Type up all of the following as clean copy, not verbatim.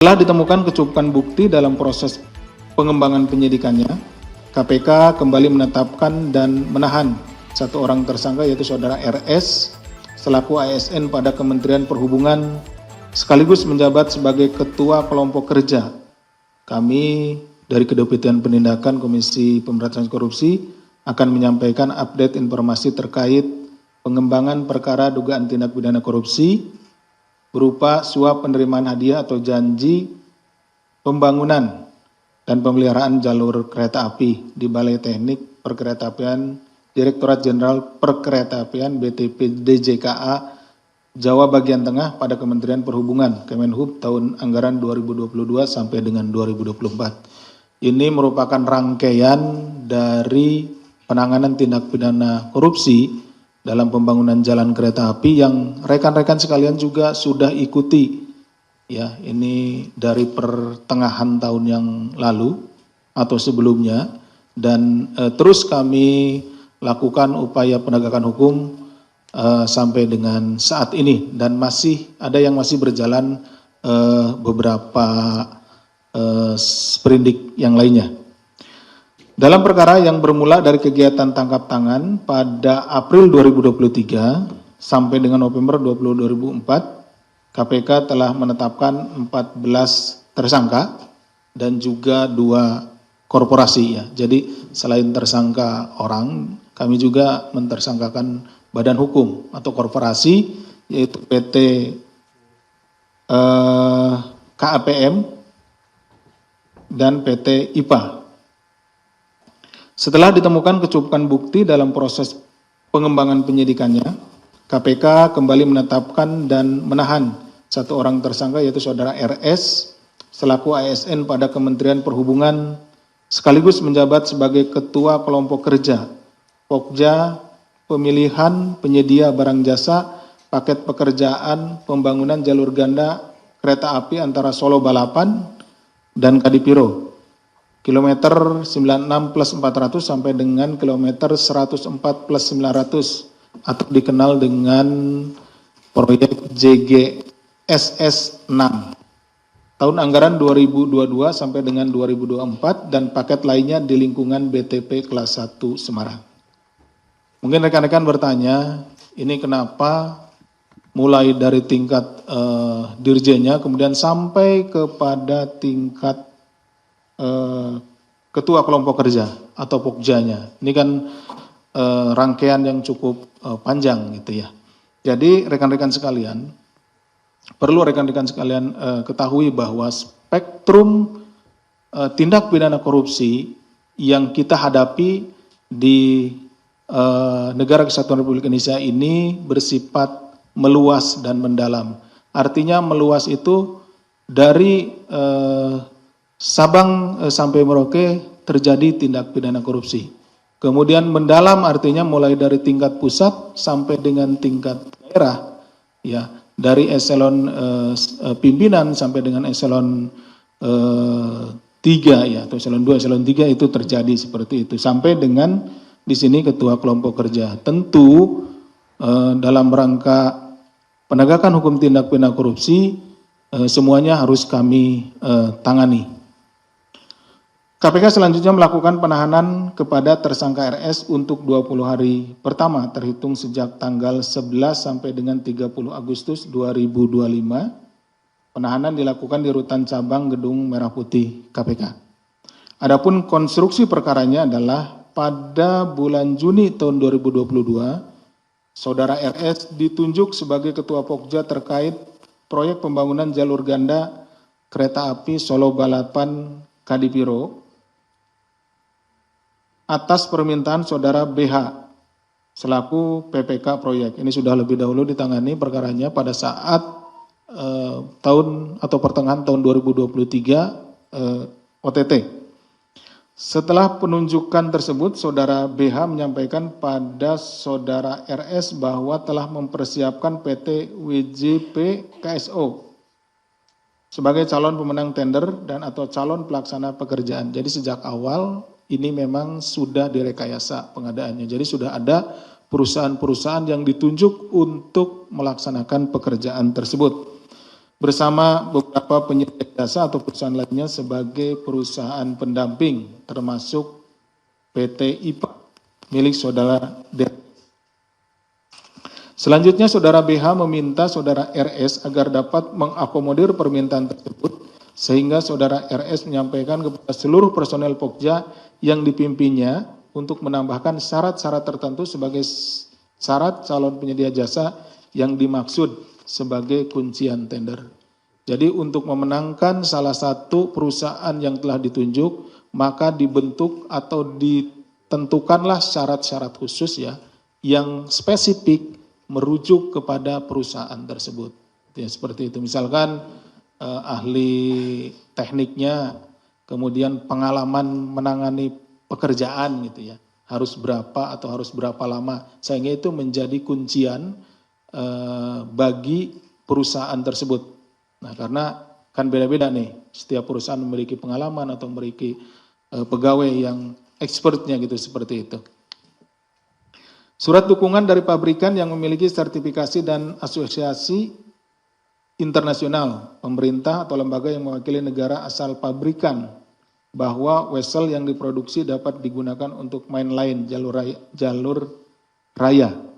Setelah ditemukan kecukupan bukti dalam proses pengembangan penyidikannya, KPK kembali menetapkan dan menahan satu orang tersangka yaitu saudara RS selaku ASN pada Kementerian Perhubungan sekaligus menjabat sebagai Ketua Kelompok Kerja. Kami dari Kedeputian Penindakan Komisi Pemberantasan Korupsi akan menyampaikan update informasi terkait pengembangan perkara dugaan tindak pidana korupsi berupa suap penerimaan hadiah atau janji pembangunan dan pemeliharaan jalur kereta api di Balai Teknik Perkeretaapian Direktorat Jenderal Perkeretaapian BTP DJKA Jawa bagian tengah pada Kementerian Perhubungan Kemenhub tahun anggaran 2022 sampai dengan 2024. Ini merupakan rangkaian dari penanganan tindak pidana korupsi dalam pembangunan jalan kereta api yang rekan-rekan sekalian juga sudah ikuti. Ya, ini dari pertengahan tahun yang lalu atau sebelumnya dan terus kami lakukan upaya penegakan hukum sampai dengan saat ini dan masih ada yang masih berjalan beberapa sprindik yang lainnya. Dalam perkara yang bermula dari kegiatan tangkap tangan pada April 2023 sampai dengan November 2024, KPK telah menetapkan 14 tersangka dan juga 2 korporasi ya. Jadi selain tersangka orang, kami juga mentersangkakan badan hukum atau korporasi yaitu PT KAPM dan PT IPA. Setelah ditemukan kecukupan bukti dalam proses pengembangan penyidikannya, KPK kembali menetapkan dan menahan satu orang tersangka yaitu saudara RS selaku ASN pada Kementerian Perhubungan sekaligus menjabat sebagai Ketua Kelompok Kerja Pokja Pemilihan Penyedia Barang Jasa Paket Pekerjaan Pembangunan Jalur Ganda Kereta Api antara Solo Balapan dan Kadipiro kilometer 96 plus 400 sampai dengan kilometer 104 plus 900 atau dikenal dengan proyek JGSS 6 tahun anggaran 2022 sampai dengan 2024 dan paket lainnya di lingkungan BTP kelas 1 Semarang. Mungkin rekan-rekan bertanya, ini kenapa mulai dari tingkat dirjennya kemudian sampai kepada tingkat Ketua Kelompok Kerja atau Pokjanya. Ini kan rangkaian yang cukup panjang gitu ya. Jadi rekan-rekan sekalian, perlu rekan-rekan sekalian ketahui bahwa spektrum tindak pidana korupsi yang kita hadapi di Negara Kesatuan Republik Indonesia ini bersifat meluas dan mendalam. Artinya meluas itu dari Sabang sampai Merauke terjadi tindak pidana korupsi. Kemudian mendalam artinya mulai dari tingkat pusat sampai dengan tingkat daerah, ya dari eselon pimpinan sampai dengan eselon 3 ya atau eselon 2, eselon 3 itu terjadi seperti itu sampai dengan di sini Ketua Kelompok Kerja. Tentu dalam rangka penegakan hukum tindak pidana korupsi semuanya harus kami tangani. KPK selanjutnya melakukan penahanan kepada tersangka RS untuk 20 hari pertama terhitung sejak tanggal 11 sampai dengan 30 Agustus 2025. Penahanan dilakukan di Rutan Cabang Gedung Merah Putih KPK. Adapun konstruksi perkaranya adalah pada bulan Juni tahun 2022, saudara RS ditunjuk sebagai Ketua Pokja terkait proyek pembangunan jalur ganda kereta api Solo Balapan Kadipiro atas permintaan saudara BH selaku PPK proyek. Ini sudah lebih dahulu ditangani perkaranya pada saat tahun atau pertengahan tahun 2023 OTT. Setelah penunjukan tersebut, saudara BH menyampaikan pada saudara RS bahwa telah mempersiapkan PT WJP KSO sebagai calon pemenang tender dan atau calon pelaksana pekerjaan. Jadi sejak awal ini memang sudah direkayasa pengadaannya. Jadi sudah ada perusahaan-perusahaan yang ditunjuk untuk melaksanakan pekerjaan tersebut. bersama beberapa penyedia jasa atau perusahaan lainnya sebagai perusahaan pendamping, termasuk PT IPA milik saudara DR. Selanjutnya saudara BH meminta saudara RS agar dapat mengakomodir permintaan tersebut sehingga saudara RS menyampaikan kepada seluruh personel Pokja yang dipimpinnya untuk menambahkan syarat-syarat tertentu sebagai syarat calon penyedia jasa yang dimaksud sebagai kuncian tender. Jadi untuk memenangkan salah satu perusahaan yang telah ditunjuk, maka dibentuk atau ditentukanlah syarat-syarat khusus ya yang spesifik merujuk kepada perusahaan tersebut. Ya, seperti itu. Misalkan ahli tekniknya, kemudian pengalaman menangani pekerjaan gitu ya, harus berapa atau harus berapa lama, sehingga itu menjadi kuncian bagi perusahaan tersebut. Nah, karena kan beda-beda nih, setiap perusahaan memiliki pengalaman atau memiliki pegawai yang expertnya gitu, seperti itu. Surat dukungan dari pabrikan yang memiliki sertifikasi dan asosiasi internasional, pemerintah atau lembaga yang mewakili negara asal pabrikan bahwa vessel yang diproduksi dapat digunakan untuk mainline jalur raya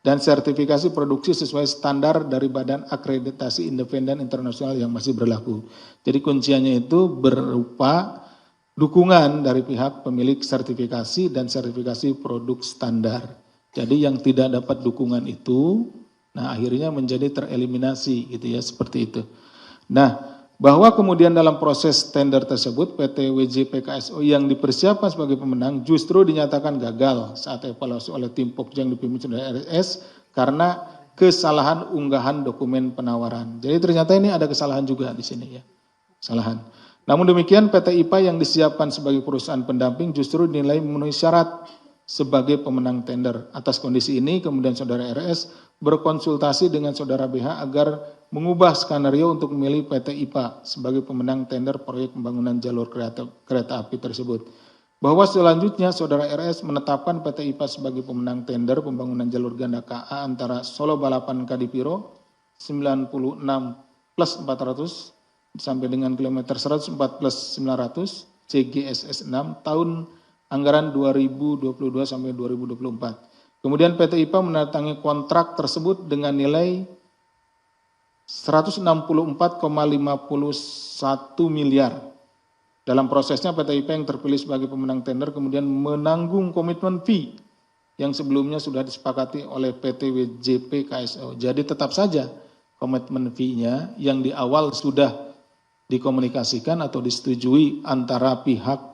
dan sertifikasi produksi sesuai standar dari Badan Akreditasi Independen Internasional yang masih berlaku. Jadi kunciannya itu berupa dukungan dari pihak pemilik sertifikasi dan sertifikasi produk standar. Jadi yang tidak dapat dukungan itu, nah akhirnya menjadi tereliminasi gitu ya, seperti itu. Nah, bahwa kemudian dalam proses tender tersebut PT WJ PKSO yang dipersiapkan sebagai pemenang justru dinyatakan gagal saat evaluasi oleh tim Pokja yang dipimpin oleh RS karena kesalahan unggahan dokumen penawaran. Jadi ternyata ini ada kesalahan juga di sini ya, kesalahan. Namun demikian PT IPA yang disiapkan sebagai perusahaan pendamping justru dinilai memenuhi syarat sebagai pemenang tender. Atas kondisi ini, kemudian saudara RS berkonsultasi dengan saudara BH agar mengubah skenario untuk memilih PT IPA sebagai pemenang tender proyek pembangunan jalur kereta api tersebut. Bahwa selanjutnya saudara RS menetapkan PT IPA sebagai pemenang tender pembangunan jalur ganda KA antara Solo Balapan Kadipiro 96 plus 400 sampai dengan kilometer 104 plus 900 CGSS 6 tahun anggaran 2022 sampai 2024. Kemudian PT IPA menandatangani kontrak tersebut dengan nilai 164,51 miliar. Dalam prosesnya PT IPA yang terpilih sebagai pemenang tender kemudian menanggung komitmen fee yang sebelumnya sudah disepakati oleh PT WJP KSO. Jadi tetap saja komitmen fee-nya yang di awal sudah dikomunikasikan atau disetujui antara pihak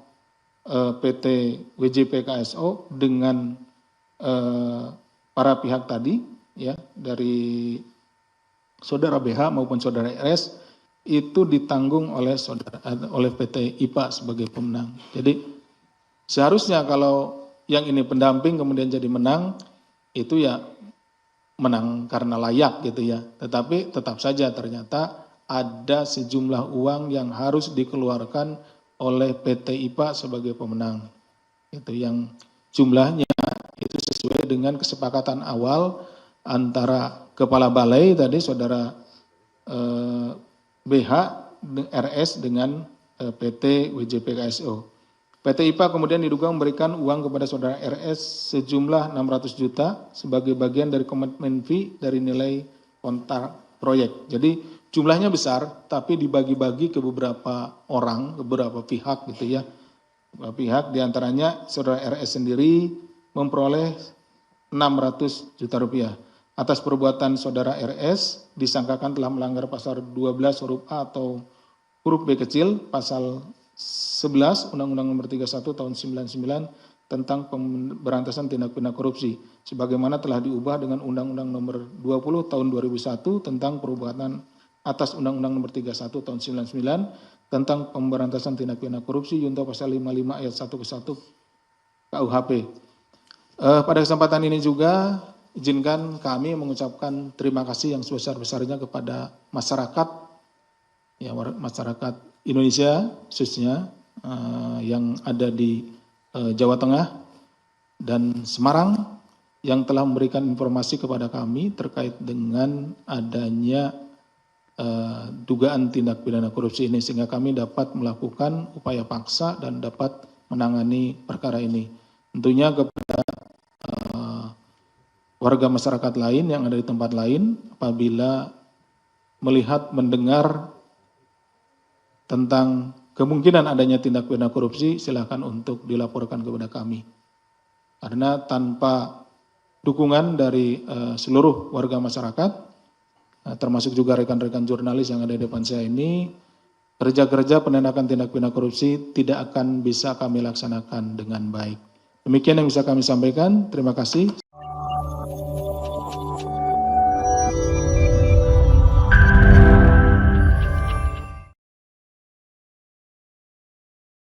PT WJP KSO dengan para pihak tadi ya dari saudara BH maupun saudara RS itu ditanggung oleh PT IPA sebagai pemenang. Jadi seharusnya kalau yang ini pendamping kemudian jadi menang itu ya menang karena layak gitu ya. Tetapi tetap saja ternyata ada sejumlah uang yang harus dikeluarkan oleh PT IPA sebagai pemenang. Itu yang jumlahnya itu sesuai dengan kesepakatan awal antara Kepala Balai tadi saudara BH RS dengan PT WJP KSO. PT IPA kemudian diduga memberikan uang kepada saudara RS sejumlah 600 juta sebagai bagian dari komitmen fee dari nilai kontrak proyek. Jadi jumlahnya besar, tapi dibagi-bagi ke beberapa orang, ke beberapa pihak gitu ya. Beberapa pihak diantaranya saudara RS sendiri memperoleh 600 juta rupiah. Atas perbuatan saudara RS disangkakan telah melanggar pasal 12 huruf A atau huruf B kecil, pasal 11 Undang-Undang Nomor 31 Tahun 99 tentang pemberantasan tindak pidana korupsi, sebagaimana telah diubah dengan Undang-Undang Nomor 20 Tahun 2001 tentang perubahan atas Undang-Undang Nomor 31 Tahun 99 tentang pemberantasan tindak pidana korupsi junto pasal 55 ayat 1 ke 1 KUHP. Pada kesempatan ini juga izinkan kami mengucapkan terima kasih yang sebesar-besarnya kepada masyarakat, ya masyarakat Indonesia khususnya yang ada di Jawa Tengah dan Semarang yang telah memberikan informasi kepada kami terkait dengan adanya dugaan tindak pidana korupsi ini, sehingga kami dapat melakukan upaya paksa dan dapat menangani perkara ini. Tentunya kepada warga masyarakat lain yang ada di tempat lain, apabila melihat, mendengar tentang kemungkinan adanya tindak pidana korupsi, silakan untuk dilaporkan kepada kami. Karena tanpa dukungan dari seluruh warga masyarakat, termasuk juga rekan-rekan jurnalis yang ada di depan saya ini, kerja-kerja penindakan tindak pidana korupsi tidak akan bisa kami laksanakan dengan baik. Demikian yang bisa kami sampaikan. Terima kasih.